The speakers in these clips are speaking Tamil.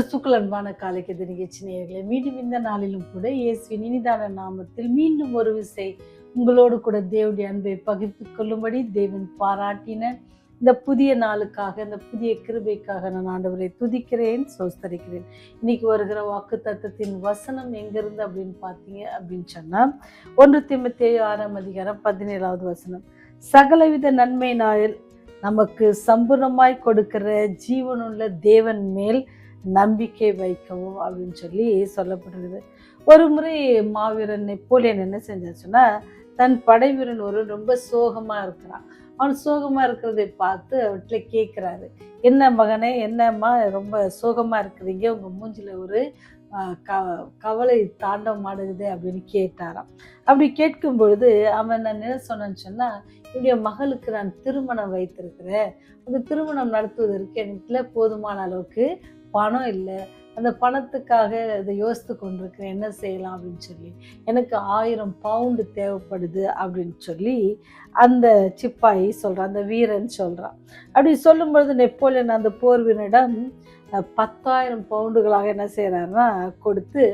கிறிஸ்துக்கள் அன்பான காலைக்கு நிகழ்ச்சி நேயர்களே, மீண்டும் இந்த நாளிலும் கூட இயேசுவின் இனிதான நாமத்தில் மீண்டும் ஒரு விசை உங்களோடு கூட தேவனுடைய அன்பை பகிர்ந்து கொள்ளும்படி தேவன் பாராட்டின இந்த புதிய நாளுக்காக, இந்த புதிய கிருபைக்காக நான் ஆண்டவரை துதிக்கிறேன், சோஸ்தரிக்கிறேன். இன்னைக்கு வருகிற வாக்கு தத்தத்தின் வசனம் எங்கிருந்து அப்படின்னு பார்த்தீங்க அப்படின்னு சொன்னா 1 தீமோத்தேயு 6:17 வசனம். சகலவித நன்மை நாளில் நமக்கு சம்பூர்ணமாய் கொடுக்கிற ஜீவனுள்ள தேவன் மேல் நம்பிக்கை வைக்கவும் அப்படின்னு சொல்லி சொல்லப்படுகிறது. ஒரு முறை மாவீரன் நெப்போலியன் என்ன செஞ்சாச்சுன்னா, தன் படை வீரன் ஒரு ரொம்ப சோகமா இருக்கிறான். அவன் சோகமா இருக்கிறதை பார்த்து அவர்கிட்ட கேட்குறாரு, என்ன மகனே, என்னம்மா ரொம்ப சோகமா இருக்கிறீங்க, உங்க மூஞ்சில ஒரு கவலை தாண்டம் ஆடுகுது அப்படின்னு கேட்டாராம். அப்படி கேட்கும் பொழுது அவன் நான் என்ன சொன்னேன்னு சொன்னா, என்னுடைய மகளுக்கு நான் திருமணம் வைத்திருக்கிறேன், அந்த திருமணம் நடத்துவதற்கு எனக்கு போதுமான அளவுக்கு பணம் இல்லை, அந்த பணத்துக்காக அதை யோசித்து கொண்டிருக்கிறேன், என்ன செய்யலாம் அப்படின்னு சொல்லி, எனக்கு 1000 பவுண்டு தேவைப்படுது அப்படின்னு சொல்லி அந்த சிப்பாயி சொல்கிறான், அந்த வீரன் சொல்கிறான். அப்படி சொல்லும்பொழுது நெப்போலியன் அந்த போர் வீரனிடம் 10,000 பவுண்டுகளாக என்ன செய்கிறாருன்னா கொடுத்து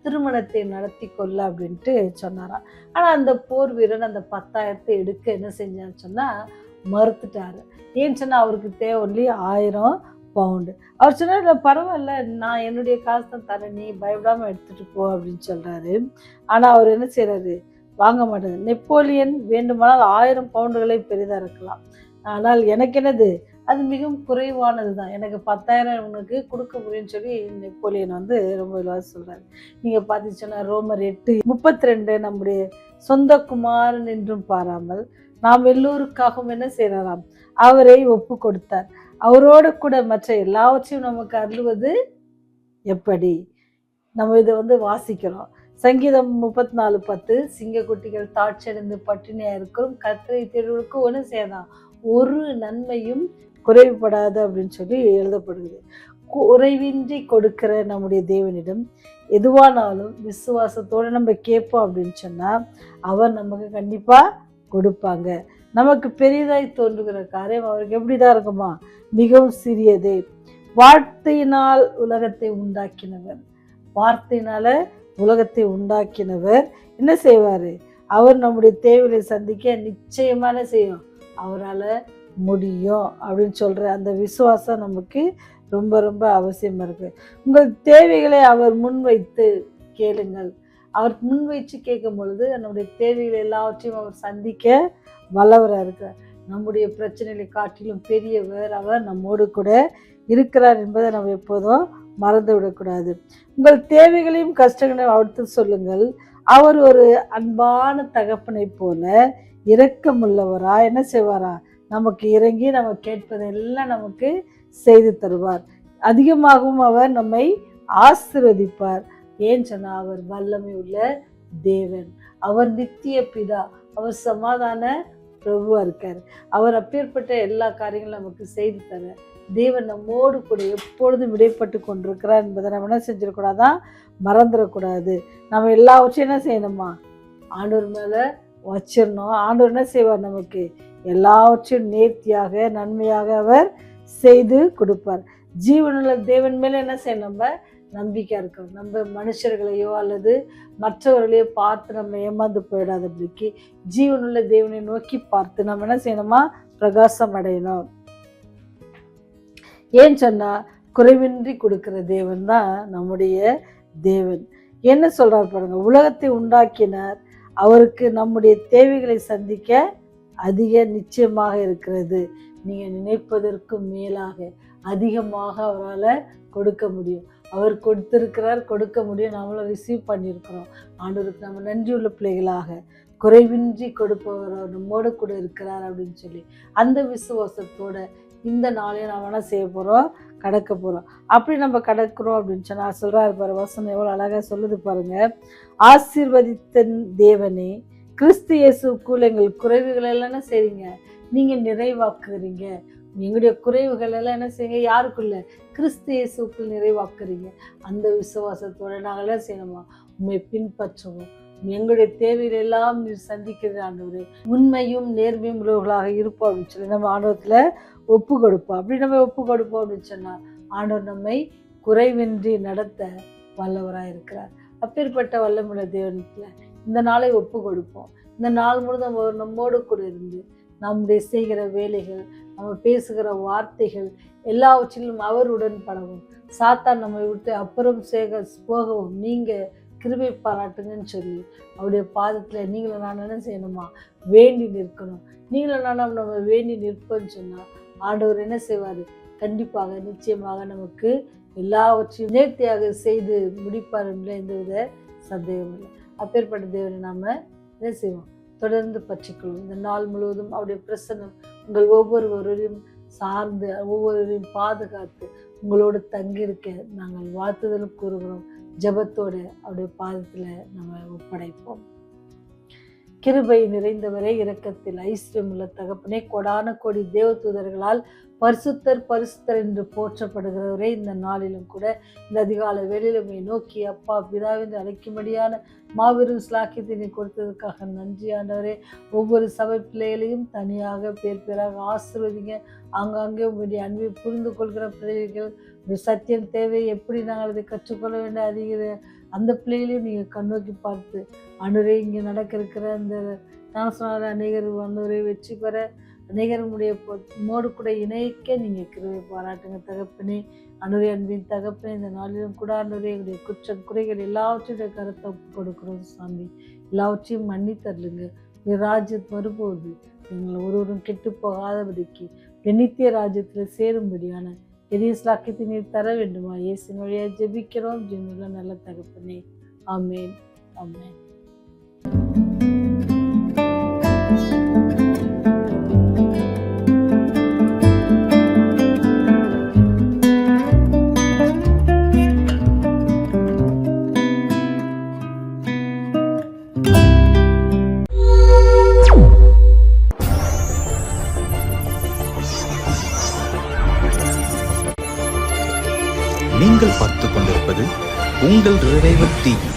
திருமணத்தை நடத்தி கொள்ள அப்படின்ட்டு சொன்னாராம். ஆனால் அந்த போர் வீரன் அந்த 10,000 எடுக்க என்ன செஞ்சான்னு சொன்னால் மறுத்துட்டாரு. ஏன்னு சொன்னால் அவருக்கு தேவை ஒன்லி 1000 பவுண்டு. அவர் சொன்னார், இல்லை பரவாயில்ல, நான் என்னுடைய காசு தான் தரேன், நீ பயப்படாமல் எடுத்துகிட்டு போ அப்படின்னு சொல்கிறாரு. ஆனால் அவர் என்ன செய்கிறாரு, வாங்க மாட்டார். நெப்போலியன் வேண்டுமானால் 1000 பவுண்டுகளை பெரிதாக இருக்கலாம், ஆனால் எனக்கு என்னது, அது மிகவும் குறைவானது தான், எனக்கு 10,000 உனக்கு கொடுக்க முடியும்னு சொல்லி நெப்போலியன் ரொம்ப இலவாசி சொல்கிறாரு. நீங்கள் பார்த்தீங்கன்னா ரோமர் 8:32 நம்முடைய சொந்த குமாரன் என்றும் பாராமல் நாம் எல்லோருக்காகவும் என்ன செய்யலாம், அவரை ஒப்பு கொடுத்தார், அவரோடு கூட மற்ற எல்லாவற்றையும் நமக்கு அருள்வது எப்படி. நம்ம இதை வாசிக்கிறோம். சங்கீதம் 34:10, சிங்கக்குட்டிகள் தாட்சியடைந்து பட்டினியாக இருக்கிறோம், கர்த்தரை தேடுவதற்கு ஒன்று செய்யலாம், ஒரு நன்மையும் குறைவுபடாது அப்படின்னு சொல்லி எழுதப்படுகிறது. குறைவின்றி கொடுக்கிற நம்முடைய தேவனிடம் எதுவானாலும் விசுவாசத்தோடு நம்ம கேட்போம் அப்படின்னு சொன்னால் அவர் நமக்கு கண்டிப்பாக கொடுப்பாங்க. நமக்கு பெரிதாய் தோன்றுகிற காரியம் அவருக்கு எப்படிதான் இருக்குமா, மிகவும் சிறியதே. வார்த்தையினால் உலகத்தை உண்டாக்கினவர், வார்த்தையினால உலகத்தை உண்டாக்கினவர் என்ன செய்வார், அவர் நம்முடைய தேவையை சந்திக்க நிச்சயமான செய்யும், அவரால் முடியும் அப்படின்னு சொல்கிற அந்த விசுவாசம் நமக்கு ரொம்ப ரொம்ப அவசியமாக இருக்குது. உங்கள் தேவைகளை அவர் முன்வைத்து கேளுங்கள். அவர் முன்வைச்சு கேட்கும் பொழுது நம்முடைய தேவைகள் எல்லாவற்றையும் அவர் சந்திக்க வல்லவராக இருக்கிறார். நம்முடைய பிரச்சனைகளை காட்டிலும் பெரியவர், அவர் நம்மோடு கூட இருக்கிறார் என்பதை நம்ம எப்போதும் மறந்து விடக்கூடாது. உங்கள் தேவைகளையும் கஷ்டங்களையும் அவர்த்து சொல்லுங்கள், அவர் ஒரு அன்பான தகப்பனை போல இரக்கமுள்ளவரா என்ன செய்வாரா, நமக்கு இறங்கி நம்ம கேட்பதெல்லாம் நமக்கு செய்து தருவார். அதிகமாகவும் அவர் நம்மை ஆசீர்வதிப்பார். ஏன் சொன்னால் அவர் வல்லமை உள்ள தேவன், அவர் நித்திய பிதா, அவர் சமாதான பிரபுவா இருக்கார். அவர் அப்பேற்பட்ட எல்லா காரியங்களும் நமக்கு செய்து தர தேவன் நம்மோடு கூட எப்பொழுதும் விடைப்பட்டு கொண்டிருக்கிறார் என்பதை நம்ம என்ன செஞ்சிடக்கூடாதான், மறந்துடக்கூடாது. நம்ம எல்லாவற்றையும் என்ன செய்யணுமா, ஆண்டவர் மேலே வச்சிடணும். ஆண்டவர் என்ன செய்வார், நமக்கு எல்லாவற்றையும் நேர்த்தியாக நன்மையாக அவர் செய்து கொடுப்பார். ஜீவனுள்ள தேவன் மேலே என்ன செய்யணும், நம்ம நம்பிக்கை இருக்கணும். நம்ம மனுஷர்களையோ அல்லது மற்றவர்களையோ பார்த்து நம்ம ஏமாந்து போயிடாதபடிக்கு ஜீவனுள்ள தேவனை நோக்கி பார்த்து நம்ம என்ன செய்யணுமா, பிரகாசம் அடையணும். ஏன் சொன்னா குறைவின்றி கொடுக்கிற தேவன் தான் நம்முடைய தேவன். என்ன சொல்றார் பாருங்க, உலகத்தை உண்டாக்கினார், அவருக்கு நம்முடைய தேவைகளை சந்திக்க அதிக நிச்சயமாக இருக்கிறது, நீங்க நினைப்பதற்கும் மேலாக அதிகமாக அவரால் கொடுக்க முடியும். அவர் கொடுத்திருக்கிறார், கொடுக்க முடியும், நம்மளும் ரிசீவ் பண்ணியிருக்கிறோம். ஆண்டவருக்கு நம்ம நன்றியுள்ள பிள்ளைகளாக குறைவின்றி கொடுப்பவர் அவர் நம்மோடு கூட இருக்கிறார் அப்படின்னு சொல்லி அந்த விசுவாசத்தோட இந்த நாளையும் நாம் என்ன செய்ய போகிறோம், கடக்க போகிறோம். அப்படி நம்ம கடக்கிறோம் அப்படின்னு சொன்னால் சொல்கிறாரு பாரு, வசனம் எவ்வளோ அழகாக சொல்லுது பாருங்க. ஆசீர்வதித்த தேவனே, கிறிஸ்து இயேசுக்குள் எங்கள் குறைவுகள் எல்லாம் என்ன செய்றீங்க, நீங்கள் நிறைவாக்குறீங்க. எங்களுடைய குறைவுகள் எல்லாம் என்ன செய்யுங்க, யாருக்குள்ள, கிறிஸ்து இயேசுக்குள் நிறைவாக்குறீங்க. அந்த விசுவாசத்தோட நாங்கள் என்ன செய்யணுமா, உண்மை பின்பற்றுவோம். எங்களுடைய தேவைகள் எல்லாம் நீர் சந்திக்கிற ஆண்டவரே, உண்மையும் நேர்மையும் உள்ளவர்களாக இருப்போம் அப்படின்னு சொல்லி நம்ம ஆண்டவத்தில் ஒப்பு கொடுப்போம். அப்படி நம்ம ஒப்பு கொடுப்போம் அப்படின்னு சொன்னால் ஆண்டவர் நம்மை குறைவின்றி நடத்த வல்லவராக இருக்கிறார். அப்பேற்பட்ட வல்லமுள்ள தேவனத்தில் இந்த நாளை ஒப்பு கொடுப்போம். இந்த நாள் முழுதும் அவர் நம்மோடு கூட இருந்து நம்முடைய செய்கிற வேலைகள், நம்ம பேசுகிற வார்த்தைகள் எல்லாவற்றிலும் அவர் உடன்படவும், சாத்தான் நம்மை விட்டு அப்புறம் போகவும் நீங்க கிருபை பாராட்டுங்கன்னு சொல்லி அவருடைய பாதத்தில் நீங்களும் நான் என்ன செய்யணுமா? வேண்டி நிற்கணும். நீங்களும் நானும் நம்ம வேண்டி நிற்போன்னு சொன்னால் ஆண்டவர் என்ன செய்வார்? கண்டிப்பாக நிச்சயமாக நமக்கு எல்லாவற்றையும் நேர்த்தியாக செய்து முடிப்பார் என்ற எந்தவித சந்தேகம் இல்லை. அப்பேற்பட்ட தேவனை நாம் என்ன செய்வோம்? தொடர்ந்து பற்றிக்கொள்வோம். இந்த நாள் முழுவதும் அவருடைய பிரசன்னம் உங்கள் ஒவ்வொருவரையும் சார்ந்து ஒவ்வொருவரையும் பாதுகாத்து உங்களோடு தங்கியிருக்க நாங்கள் வாழ்த்துதலும் கூறுகிறோம். ஜெபத்தோடு அவருடைய பாதத்தில் நம்ம ஒப்படைப்போம். கிருபை நிறைந்தவரே, இரக்கத்தில் ஐஸ்வர்யமுள்ள தகப்பனே, கொடான கோடி தேவதூதர்களால் பரிசுத்தர் பரிசுத்தர் என்று போற்றப்படுகிறவரே, இந்த நாளிலும் கூட இந்த அதிகால வேளையிலுமே நோக்கி அப்பா பிதாவென்று அழைக்கும்படியான மாபெரும் ஸ்லாக்கியத்தினை கொடுத்ததுக்காக நன்றி ஆண்டவரே. ஒவ்வொரு சபை பிள்ளைகளையும் தனியாக பேராக ஆசீர்வதிங்க. ஆங்காங்கே உங்களுடைய அன்பை புரிந்து கொள்கிற பிள்ளைகள் சத்தியம் தேவை, எப்படி நாங்கள் அதை கற்றுக்கொள்ள வேண்டும் அதிக அந்த பிள்ளைகளையும் நீங்கள் கண்ணோக்கி பார்த்து அனுரை இங்கே நடக்க இருக்கிற அந்த நான் சொன்ன அநேகர் அனுரை வெற்றி பெற அநேகருடைய மோடு கூட இணைக்க நீங்கள் கிருபை பாராட்டுங்க தகப்பனே. அனுரை அன்பின் தகப்பனே, இந்த நாளிலும் கூட அனுரை எங்களுடைய குற்றம் குறைகள் எல்லாவற்றையும் கருத்தை கொடுக்குறோம் சாமி. எல்லாவற்றையும் மன்னி தரலுங்க. ராஜ்யம் வரும்போது எங்களை ஒருவரும் கெட்டு போகாதபடிக்கு நித்திய ராஜ்யத்தில் சேரும்படியான பெரிய ஸ்லாக்கியத்தை நீர் தர வேண்டுமா? இயேசுவின் வழியாக ஜெபிக்கிறோம் ஜீவனுள்ள நல்ல தகப்பனே. ஆமென், ஆமென். நீங்கள் பார்த்துக் கொண்டிருப்பது உங்கள் ரிவைவல் டிவி.